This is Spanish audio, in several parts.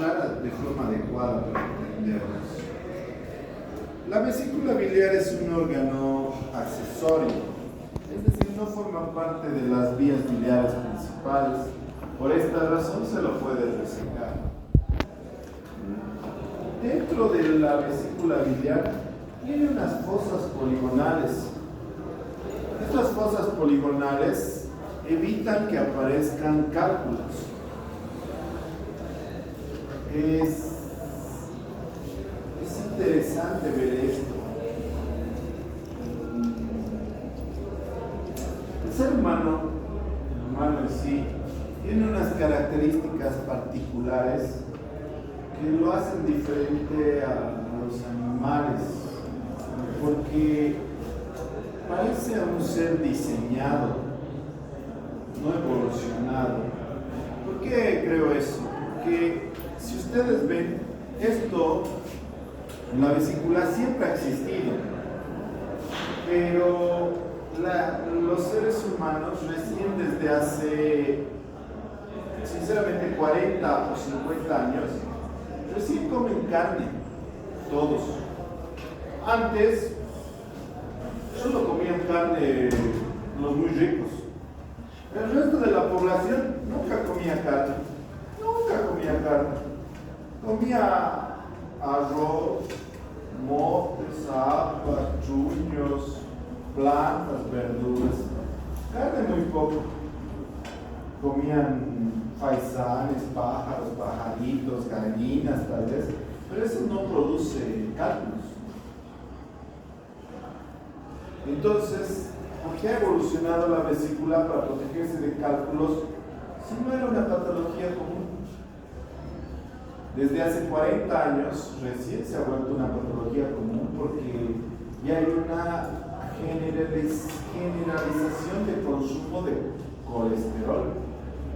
de forma adecuada para entendernos. La vesícula biliar es un órgano accesorio, es decir, no forma parte de las vías biliares principales. Por esta razón se lo puede resecar. Dentro de la vesícula biliar tiene unas fosas poligonales. Estas fosas poligonales evitan que aparezcan cálculos. Es interesante ver esto. El ser humano, el humano en sí, tiene unas características particulares que lo hacen diferente a los animales, porque parece a un ser diseñado, no evolucionado. ¿Por qué creo eso? Porque si ustedes ven, esto, la vesícula siempre ha existido, pero los seres humanos recién desde hace, sinceramente, 40 o 50 años, recién comen carne, todos. Antes, solo comían carne los muy ricos. El resto de la población nunca comía carne. Nunca comía carne. Comía arroz, motes, habas, chuños, plantas, verduras. Carne muy poco. Comían faisanes, pájaros, pajaritos, gallinas tal vez, pero eso no produce cálculos. Entonces, ¿por qué ha evolucionado la vesícula para protegerse de cálculos si no era una patología común? Desde hace 40 años recién se ha vuelto una patología común porque ya hay una generalización de consumo de colesterol,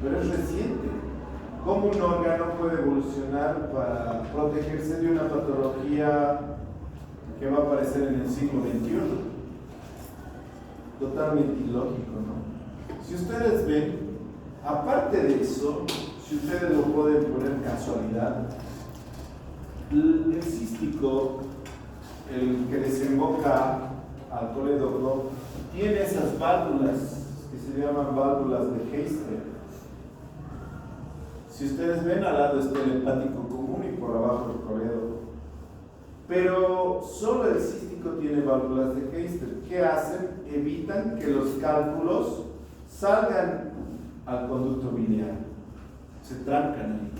pero es reciente. ¿Cómo un órgano puede evolucionar para protegerse de una patología que va a aparecer en el siglo XXI? Totalmente ilógico, ¿no? Si ustedes ven, aparte de eso, si ustedes lo pueden poner casualidad, el cístico, el que desemboca al colédoco, tiene esas válvulas que se llaman válvulas de Heister. Si ustedes ven, al lado está el hepático común y por abajo el colédoco. Pero solo el cístico tiene válvulas de Heister. ¿Qué hacen? Evitan que los cálculos salgan al conducto biliar. Se trancan ahí,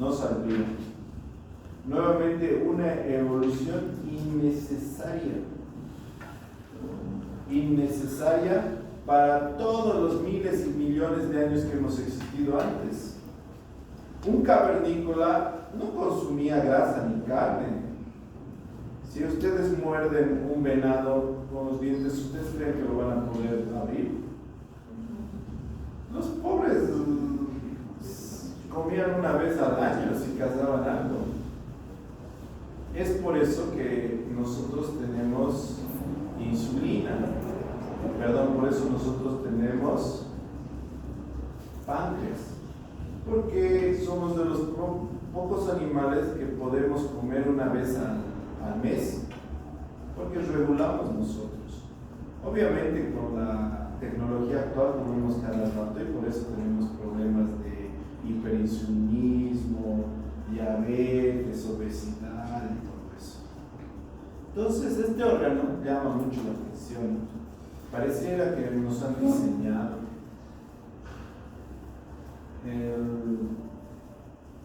no saldrían. Nuevamente, una evolución innecesaria para todos los miles y millones de años que hemos existido antes. Un cavernícola no consumía grasa ni carne. Si ustedes muerden un venado con los dientes, ¿ustedes creen que lo van a poder abrir? Los pobres comían una vez al año si cazaban algo. Es por eso que nosotros tenemos insulina. Por eso nosotros tenemos páncreas. Porque somos de los pocos animales que podemos comer una vez al mes, porque regulamos nosotros. Obviamente con la tecnología actual comemos cada rato y por eso tenemos problemas de hiperinsulinismo, diabetes, obesidad y todo eso. Entonces este órgano llama mucho la atención. Pareciera que nos han diseñado. El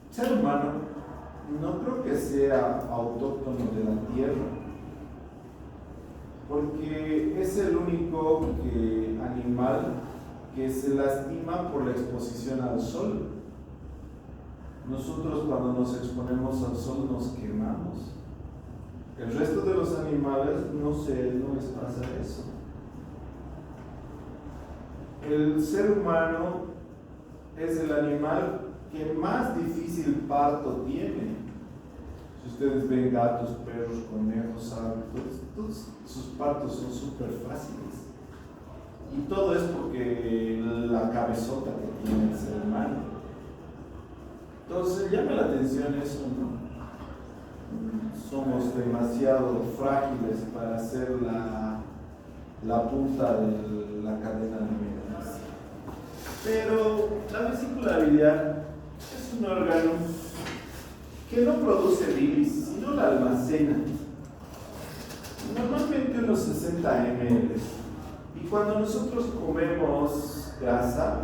ser humano no creo que sea autóctono de la Tierra, porque es el único animal que se lastima por la exposición al sol. Nosotros cuando nos exponemos al sol nos quemamos. El resto de los animales no les pasa eso. El ser humano es el animal que más difícil parto tiene. Si ustedes ven gatos, perros, conejos, aves, todos sus partos son súper fáciles. Y todo es porque la cabezota que tiene el ser humano. Entonces llama la atención eso, ¿no? Somos demasiado frágiles para ser la punta de la cadena alimenticia. Pero la vesícula biliar es un órgano que no produce bilis, sino la almacena. Normalmente unos 60 ml. Y cuando nosotros comemos grasa,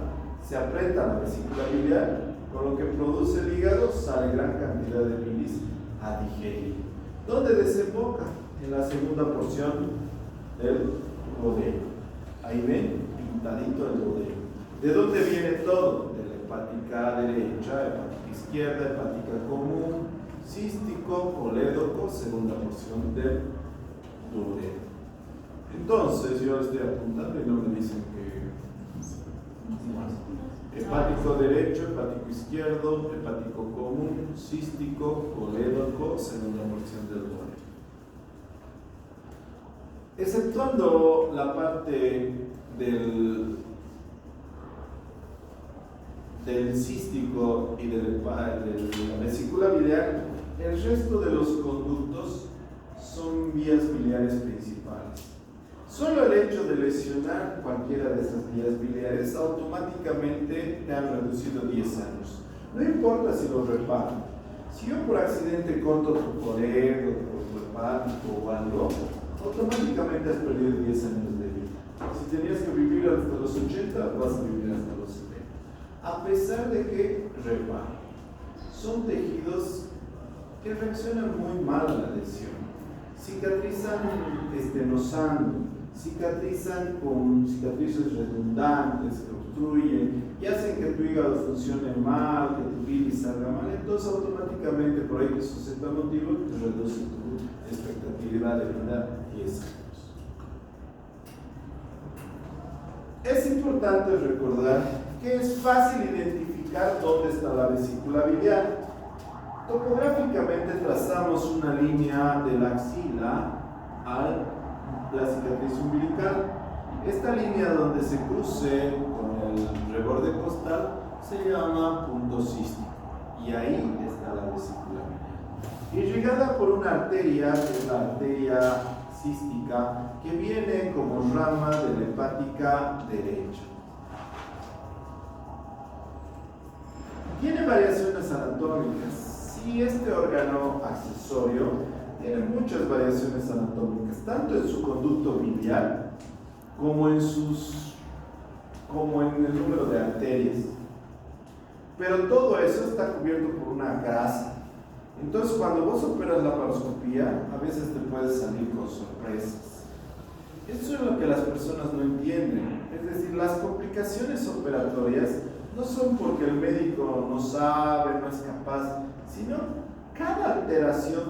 se aprieta la vesícula biliar, con lo que produce el hígado, sale gran cantidad de bilis a digerir. ¿Dónde desemboca? En la segunda porción del duodeno. Ahí ven, pintadito el duodeno. ¿De dónde viene todo? De la hepática derecha, hepática izquierda, hepática común, cístico, colédoco, segunda porción del duodeno. Entonces, yo estoy apuntando y no me dicen que hepático derecho, hepático izquierdo, hepático común, cístico, colédoco, segunda porción del duodeno. Exceptuando la parte del cístico y de la vesícula biliar, el resto de los conductos son vías biliares principales. Solo el hecho de lesionar cualquiera de esas vías biliares automáticamente te han reducido 10 años. No importa si lo reparo. Si yo por accidente corto tu colédoco, tu hepático o algo, automáticamente has perdido 10 años de vida. Si tenías que vivir hasta los 80, vas a vivir hasta los 70. A pesar de que reparo. Son tejidos que reaccionan muy mal a la lesión. Cicatrizan estenosando, cicatrizan con cicatrices redundantes que obstruyen y hacen que tu hígado funcione mal, que tu bilis salga mal. Entonces automáticamente por ahí esos 60 motivos te reduce tu expectativa de vida 10 años. Es importante recordar que es fácil identificar dónde está la vesícula biliar. Topográficamente trazamos una línea de la axila a la cicatriz umbilical. Esta línea donde se cruce con el reborde costal se llama punto cístico y ahí está la vesícula biliar. Irrigada por una arteria, que es la arteria cística, que viene como rama de la hepática derecha. Tiene variaciones anatómicas. Y este órgano accesorio tiene muchas variaciones anatómicas, tanto en su conducto biliar como en el número de arterias. Pero todo eso está cubierto por una grasa. Entonces, cuando vos operas la laparoscopía, a veces te puedes salir con sorpresas. Eso es lo que las personas no entienden. Es decir, las complicaciones operatorias no son porque el médico no sabe, no es capaz, sino cada alteración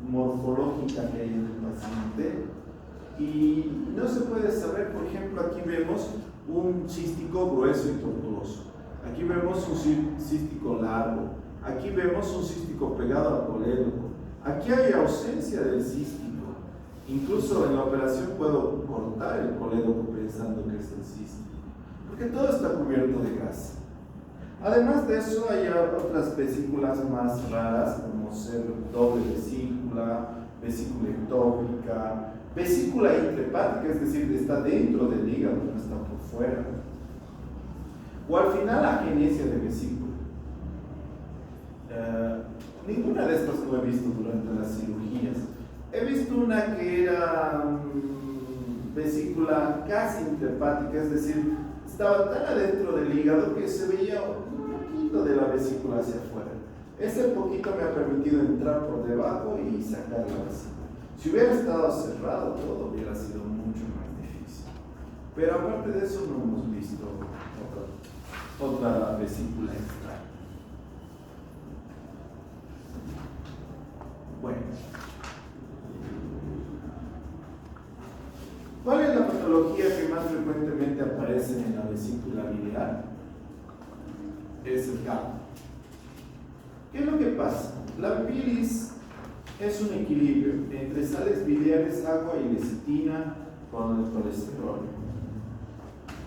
morfológica que hay en el paciente y no se puede saber. Por ejemplo, aquí vemos un cístico grueso y tortuoso, aquí vemos un cístico largo, aquí vemos un cístico pegado al colédoco, aquí hay ausencia del cístico. Incluso en la operación puedo cortar el colédoco pensando que es el cístico, porque todo está cubierto de grasa. Además de eso, hay otras vesículas más raras, como ser doble vesícula, vesícula ectópica, vesícula intrahepática, es decir, está dentro del hígado, no está por fuera. O al final, agenesia de vesícula. Ninguna de estas lo he visto durante las cirugías. He visto una que era vesícula casi intrahepática, es decir, estaba tan adentro del hígado que se veía un poquito de la vesícula hacia afuera. Ese poquito me ha permitido entrar por debajo y sacar la vesícula. Si hubiera estado cerrado todo, hubiera sido mucho más difícil. Pero aparte de eso, no hemos visto otra vesícula extraña. Bueno. ¿Cuál es la patología que más frecuentemente aparece en la vesícula biliar? Es el GAP. ¿Qué es lo que pasa? La bilis es un equilibrio entre sales biliares, agua y lecitina con el colesterol.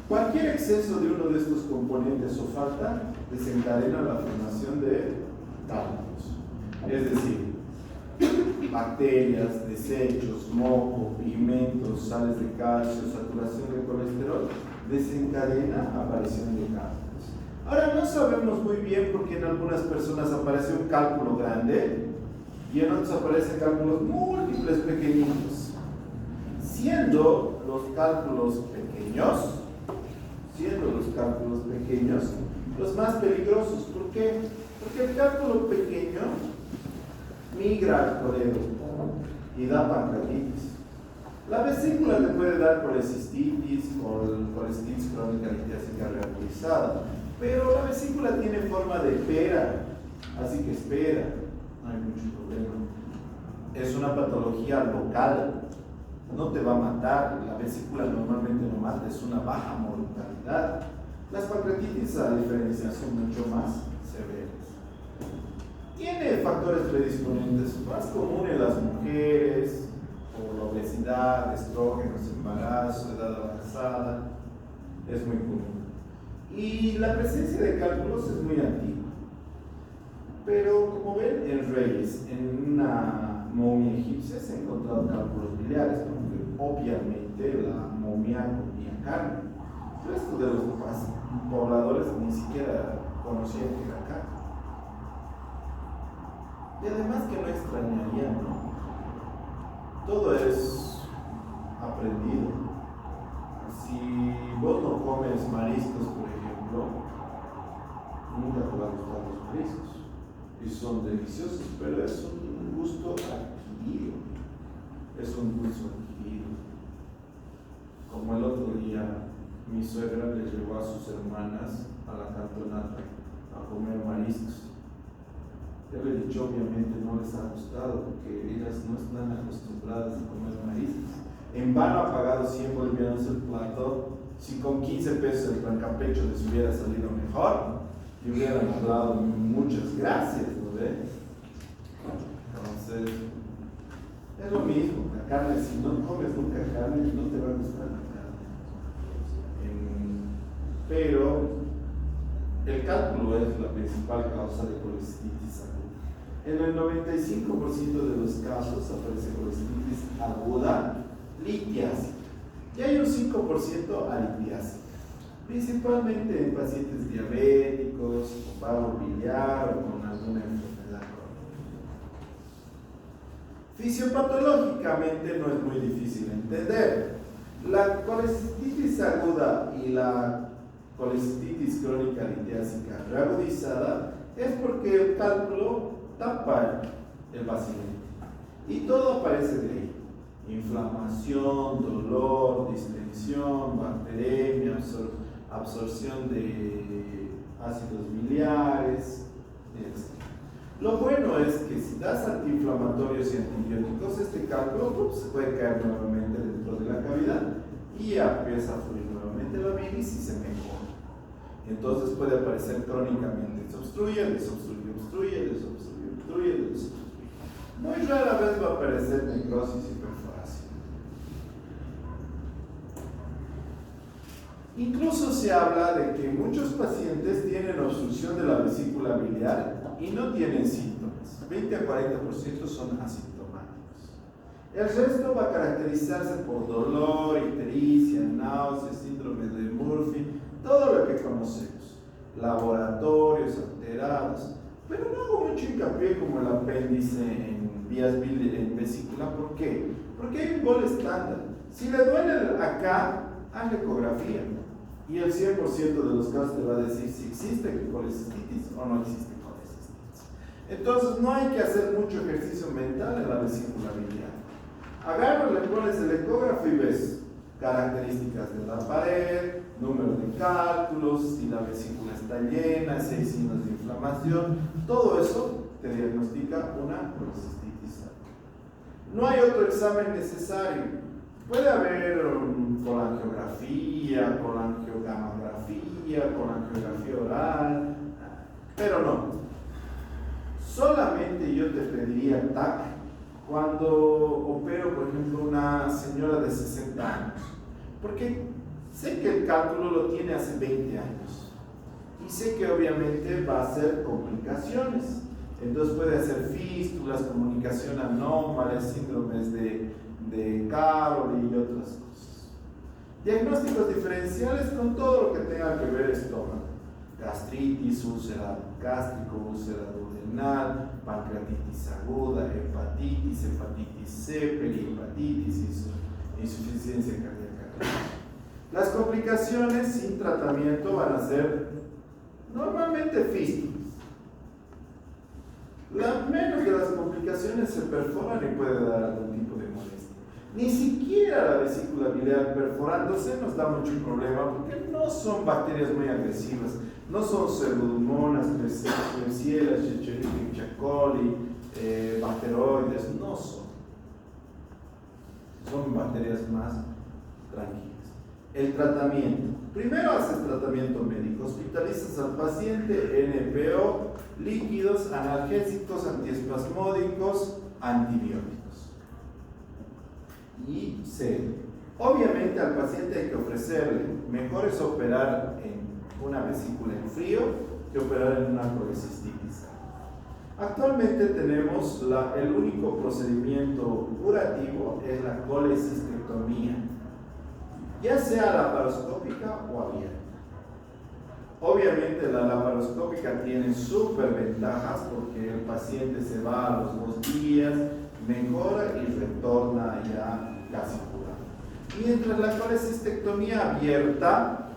Cualquier exceso de uno de estos componentes o falta desencadena la formación de cálculos. Es decir, bacterias, desechos, moco, pigmentos, sales de calcio, saturación de colesterol, desencadena aparición de cálculos. Ahora no sabemos muy bien por qué en algunas personas aparece un cálculo grande y en otros aparecen cálculos múltiples pequeñitos, siendo los cálculos pequeños los más peligrosos. ¿Por qué? Porque el cálculo pequeño migra al coledo y da pancreatitis. La vesícula te puede dar colecistitis o colecistitis crónica litiásica reactivizada, pero la vesícula tiene forma de pera, así que espera, no hay mucho problema. Es una patología local, no te va a matar. La vesícula normalmente no mata, es una baja mortalidad. Las pancreatitis, a diferencia, son mucho más severas. Tiene factores predisponentes más comunes en las mujeres, por la obesidad, estrógenos, embarazo, edad avanzada, es muy común. Y la presencia de cálculos es muy antigua. Pero como ven en Reyes, en una momia egipcia se han encontrado cálculos biliares, porque obviamente la momia comía carne. El resto de los pobladores ni siquiera conocían que era carne. Y además que no extrañarían, ¿no? Todo es aprendido. Si vos no comes mariscos, por ejemplo, nunca te van a gustar los mariscos. Y son deliciosos, pero es un gusto adquirido. Es un gusto adquirido. Como el otro día, mi suegra le llevó a sus hermanas a la cantonata a comer mariscos. Ya le he dicho, obviamente no les ha gustado porque ellas no están acostumbradas a comer mariscos. En vano ha pagado 100 bolivianos el plato. Si con 15 pesos el trancapecho les hubiera salido mejor, y hubieran hablado muchas gracias, ¿no ve? Entonces, es lo mismo. La carne, si no comes nunca carne, no te va a gustar la carne. Pero el cálculo es la principal causa de colecistitis aguda. En el 95% de los casos aparece colecistitis aguda litiásica y hay un 5% alitiásica, principalmente en pacientes diabéticos, con paro biliar o con alguna enfermedad crónica. Fisiopatológicamente no es muy difícil entender. La colecistitis aguda y la colecistitis crónica litiásica reagudizada es porque el cálculo tapa el bacilente y todo aparece de ahí: inflamación, dolor, distensión, bacteremia, absorción de ácidos biliares, etc. Lo bueno es que si das antiinflamatorios y antibióticos, este cálculo se puede caer nuevamente dentro de la cavidad y empieza a fluir nuevamente la bilis y se mejora. Entonces puede aparecer crónicamente, se obstruye, desobstruye, obstruye, desobstruye, obstruye, desobstruye. Muy rara vez va a aparecer necrosis y perforación. Incluso se habla de que muchos pacientes tienen obstrucción de la vesícula biliar y no tienen síntomas. 20 a 40% son asintomáticos. El resto va a caracterizarse por dolor, ictericia, náuseas, síndrome de Murphy, todo lo que conocemos, laboratorios alterados, pero no hago mucho hincapié como el apéndice en vías biliares, en vesícula. ¿Por qué? Porque hay un gol estándar. Si le duele acá, haz ecografía y el 100% de los casos te va a decir si existe colecistitis o no existe colecistitis. Entonces no hay que hacer mucho ejercicio mental en la vesícula biliar. Agarras, le pones el ecógrafo y ves características de la pared, número de cálculos, si la vesícula está llena, si hay signos de inflamación. Todo eso te diagnostica una colecistitis. No hay otro examen necesario. Puede haber colangiografía, colangiogamografía, colangiografía oral, pero no. Solamente yo te pediría TAC cuando opero, por ejemplo, una señora de 60 años, porque sé que el cálculo lo tiene hace 20 años y sé que obviamente va a ser complicaciones Entonces puede hacer fístulas, comunicación anómala, síndromes de Caroli y otras cosas. Diagnósticos diferenciales con todo lo que tenga que ver estómago. Gastritis, úlcera gástrico, úlcera duodenal, pancreatitis aguda, hepatitis C, perihepatitis, insuficiencia cardíaca. Las complicaciones sin tratamiento van a ser normalmente fístulas. Menos de las complicaciones se perforan y puede dar algún tipo de molestia. Ni siquiera la vesícula biliar perforándose nos da mucho problema porque no son bacterias muy agresivas, no son pseudomonas, Klebsiella, Escherichia coli, bacteroides, no son. Son bacterias más tranquilas. El tratamiento. Primero haces tratamiento médico, hospitalizas al paciente, NPO, líquidos, analgésicos, antiespasmódicos, antibióticos. Y C. Obviamente al paciente hay que ofrecerle, mejor es operar en una vesícula en frío que operar en una colecistitis. Actualmente tenemos el único procedimiento curativo es la colecistectomía, ya sea laparoscópica o abierta. Obviamente la laparoscópica tiene súper ventajas porque el paciente se va a los 2 días, mejora y retorna ya casi curado. Mientras la colecistectomía abierta,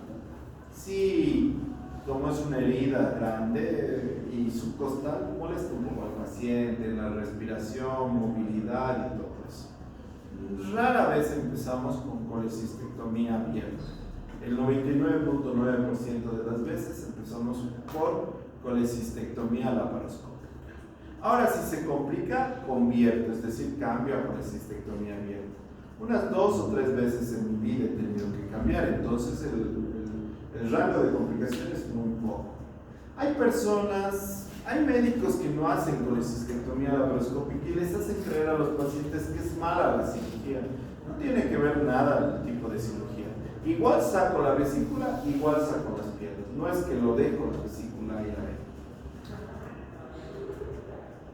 sí, como es una herida grande y subcostal, molesta un poco al paciente, la respiración, movilidad y todo eso. Rara vez empezamos con colecistectomía abierta. El 99.9% de las veces empezamos por colecistectomía laparoscópica. Ahora, si se complica, convierto, es decir, cambio a colecistectomía abierta. Unas 2 o 3 veces en mi vida he tenido que cambiar, entonces el rango de complicaciones es muy poco. Hay médicos que no hacen colecistectomía laparoscópica y les hacen creer a los pacientes que es mala la cirugía. No tiene que ver nada el tipo de cirugía. Igual saco la vesícula, igual saco las piedras. No es que lo dejo la vesícula y la veo.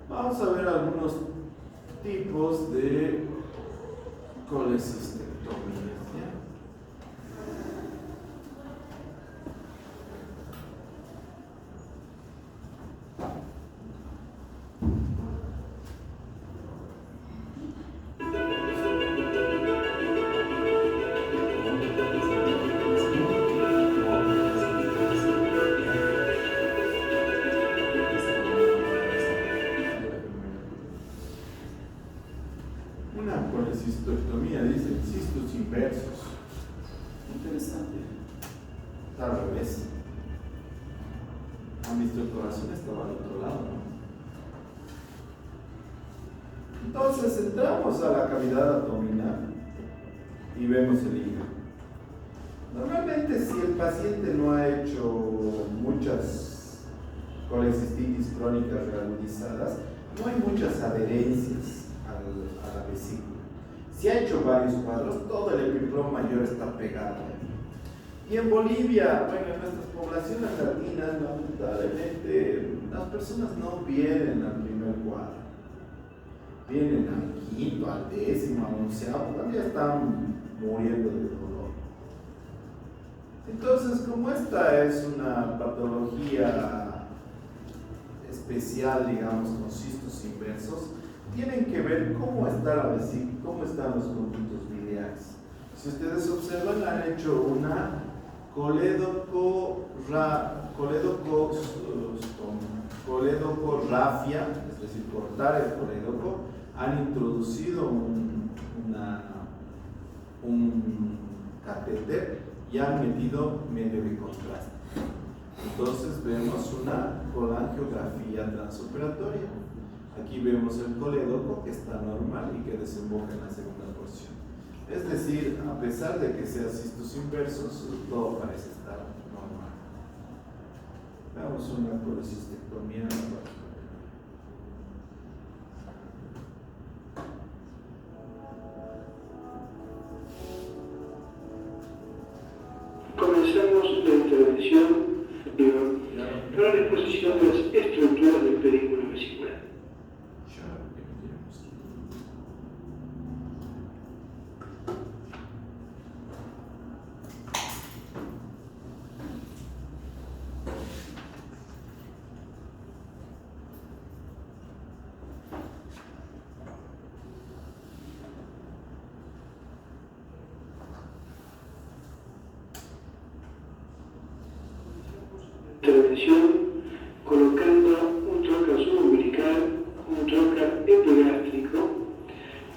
Vamos a ver algunos tipos de colecistectomía. Una colecistectomía, dicen cistos inversos. Interesante. Está al revés. Han visto el corazón, estaba al otro lado, ¿no? Entonces entramos a la cavidad abdominal y vemos el hígado. Normalmente, si el paciente no ha hecho muchas colecistitis crónicas reagudizadas, no hay muchas adherencias a la vesícula. Si ha hecho varios cuadros, todo el epiplón mayor está pegado. Y en Bolivia, bueno, en nuestras poblaciones latinas, lamentablemente, las personas no vienen al primer cuadro. Vienen al 5º, al 10º, al 11º, cuando ya están muriendo de dolor. Entonces, como esta es una patología especial, digamos, con cistos inversos, tienen que ver cómo está la vesícula, cómo están los conductos biliares. Si ustedes observan, han hecho una coledocorrafia, es decir, cortar el colédoco. Han introducido un catéter y han metido medio de contraste. Entonces vemos una colangiografía transoperatoria. Aquí vemos el colédoco que está normal y que desemboca en la segunda porción. Es decir, a pesar de que sea cistos inversos, todo parece estar normal. Veamos una colecistectomía. Comenzamos la intervención para la exposición de las estructuras del pedículo vesicular. presión, colocando un trocar subumbilical, un trocar epigástrico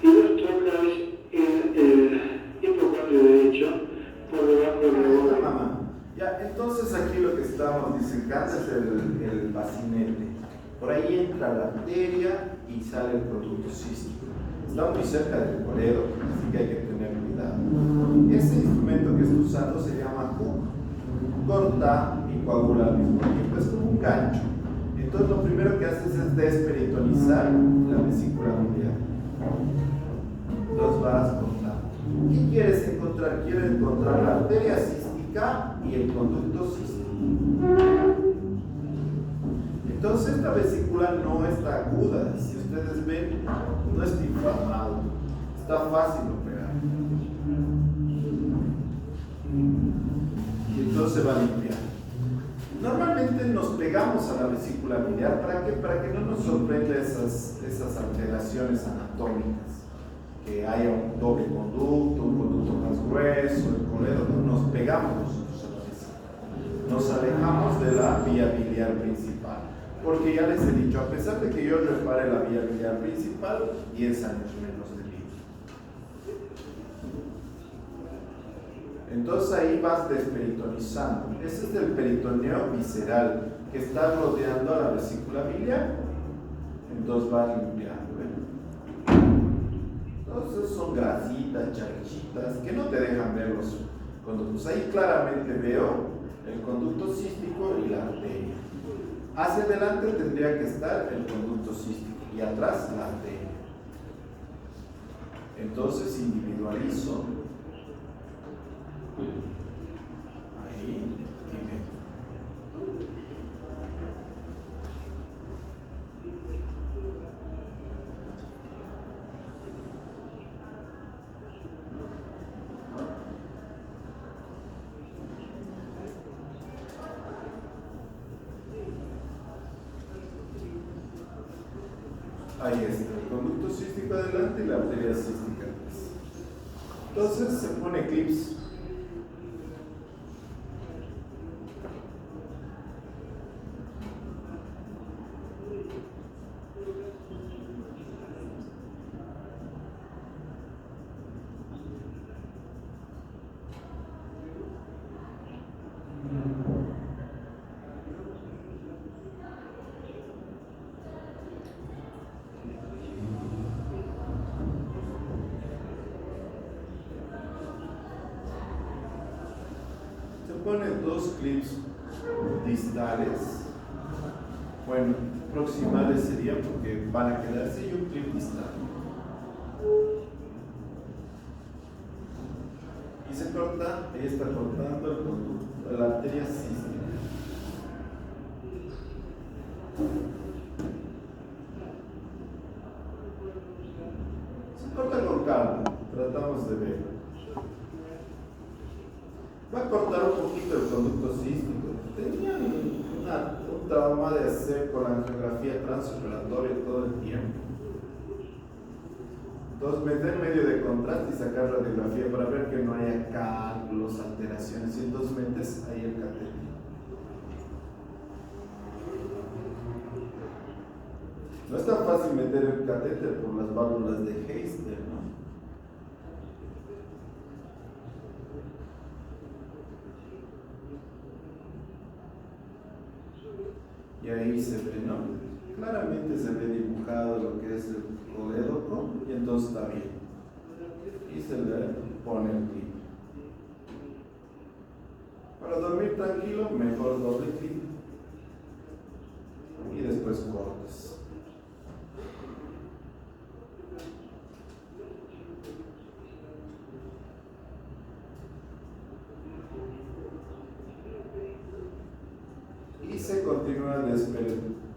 y dos trocas en el hipocondrio derecho por debajo del rebote. Ya, entonces aquí lo que estamos disecando es el bacinete. Por ahí entra la arteria y sale el conducto cístico. Está muy cerca del coledo, así que hay que tener cuidado. Ese instrumento que está usando se llama hook. Corta y coagula al mismo tiempo. Es como un gancho. Entonces lo primero que haces es desperitonizar la vesícula biliar. Entonces vas cortando. ¿Qué quieres encontrar? Quieres encontrar la arteria cística y el conducto cístico. Entonces esta vesícula no está aguda, si ustedes ven, no está inflamado, está fácil operar. Y entonces se va a limpiar. Normalmente nos pegamos a la vesícula biliar, ¿para qué? Para que no nos sorprenda esas alteraciones anatómicas, que haya un doble conducto, un conducto más grueso, el coledo, nos pegamos nosotros a la vesícula. Nos alejamos de la vía biliar principal. Porque ya les he dicho, a pesar de que yo repare la vía biliar principal, 10 años menos de vida. Entonces ahí vas desperitonizando. Ese es el peritoneo visceral que está rodeando a la vesícula biliar. Entonces vas limpiando. Entonces son grasitas, charchitas, que no te dejan ver los conductos. Ahí claramente veo el conducto cístico y la arteria. Hacia adelante tendría que estar el conducto cístico y atrás la arteria. Entonces individualizo. Ahí y meto. Ahí está, el conducto cístico adelante y la arteria cística atrás. Entonces se pone clips. Ponen dos clips distales, bueno, proximales serían porque van a quedarse, y un clip distal. Y se corta, ella está cortando el conducto, la arteria cística. Se corta con calma, tratamos de ver. Va a cortar un poquito el conducto cístico. Tenían un trauma de hacer colangiografía transoperatoria todo el tiempo. Entonces meter medio de contraste y sacar radiografía para ver que no haya cálculos, alteraciones. Y entonces metes ahí el catéter. No es tan fácil meter el catéter por las válvulas de Heister, ¿no? Y ahí se ve, ¿no? Claramente se ve dibujado lo que es el colédoco y entonces está bien. Y se le pone el clip. Para dormir tranquilo, mejor doble clip. Y después cortes. Y se continúa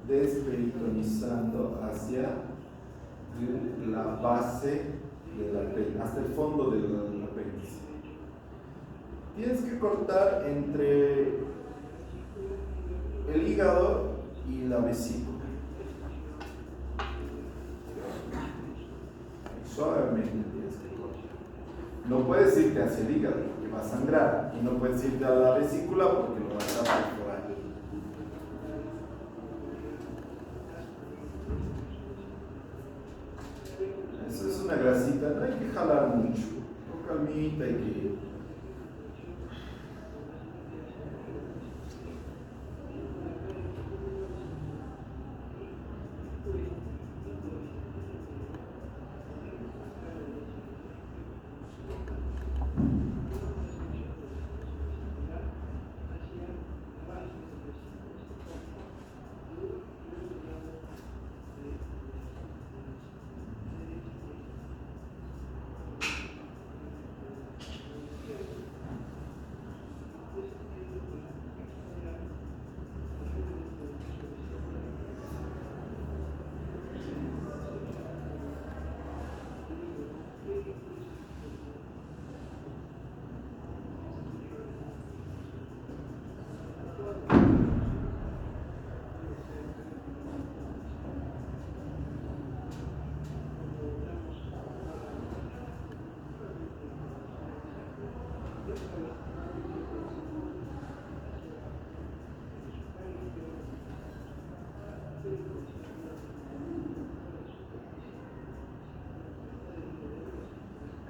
desperitonizando hacia la base del apéndice, hasta el fondo del apéndice. Tienes que cortar entre el hígado y la vesícula. Suavemente tienes que cortar. No puedes irte hacia el hígado porque va a sangrar, y no puedes irte a la vesícula porque lo vas a perforar. una grasita, no hay que jalar mucho, con calmita hay que ir.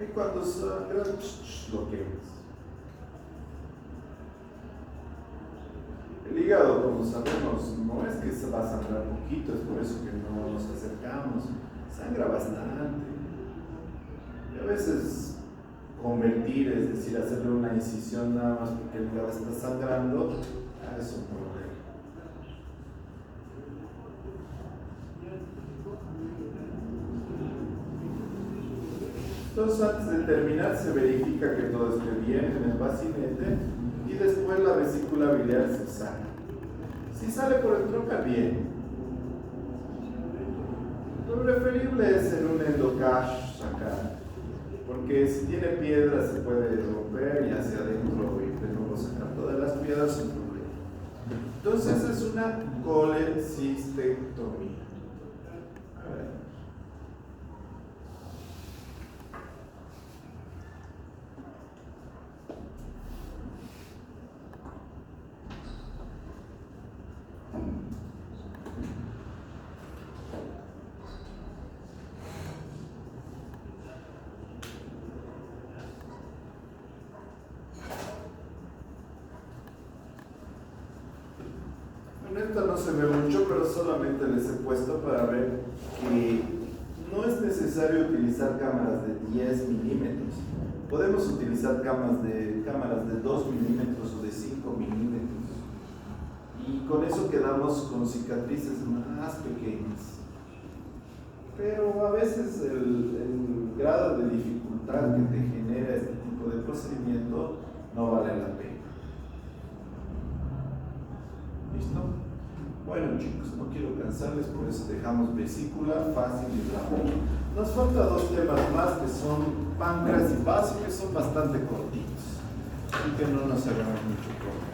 Y cuando sangra, lo quemas. El hígado, como sabemos, no es que se va a sangrar poquito, es por eso que no nos acercamos. Sangra bastante. Y a veces convertir, es decir, hacerle una incisión nada más porque el hígado está sangrando, es un problema. Entonces, antes de terminar, se verifica que todo esté bien en el bacinete y después la vesícula biliar se saca. Si sale por el trócar, bien. Lo preferible es en un endocash sacar, porque si tiene piedras se puede romper y hacia adentro y de nuevo sacar todas las piedras sin problema. Entonces, es una colecistectomía. A ver. Esto no se ve mucho, pero solamente les he puesto para ver que no es necesario utilizar cámaras de 10 milímetros. Podemos utilizar cámaras de 2 milímetros o de 5 milímetros. Y con eso quedamos con cicatrices más pequeñas. Pero a veces el grado de dificultad que te genera este tipo de procedimiento no vale la pena. ¿Listo? Bueno chicos, no quiero cansarles, por eso dejamos vesícula fácil y rápido. Nos falta dos temas más que son páncreas y vaso, que son bastante cortitos, así que no nos hagamos mucho problema.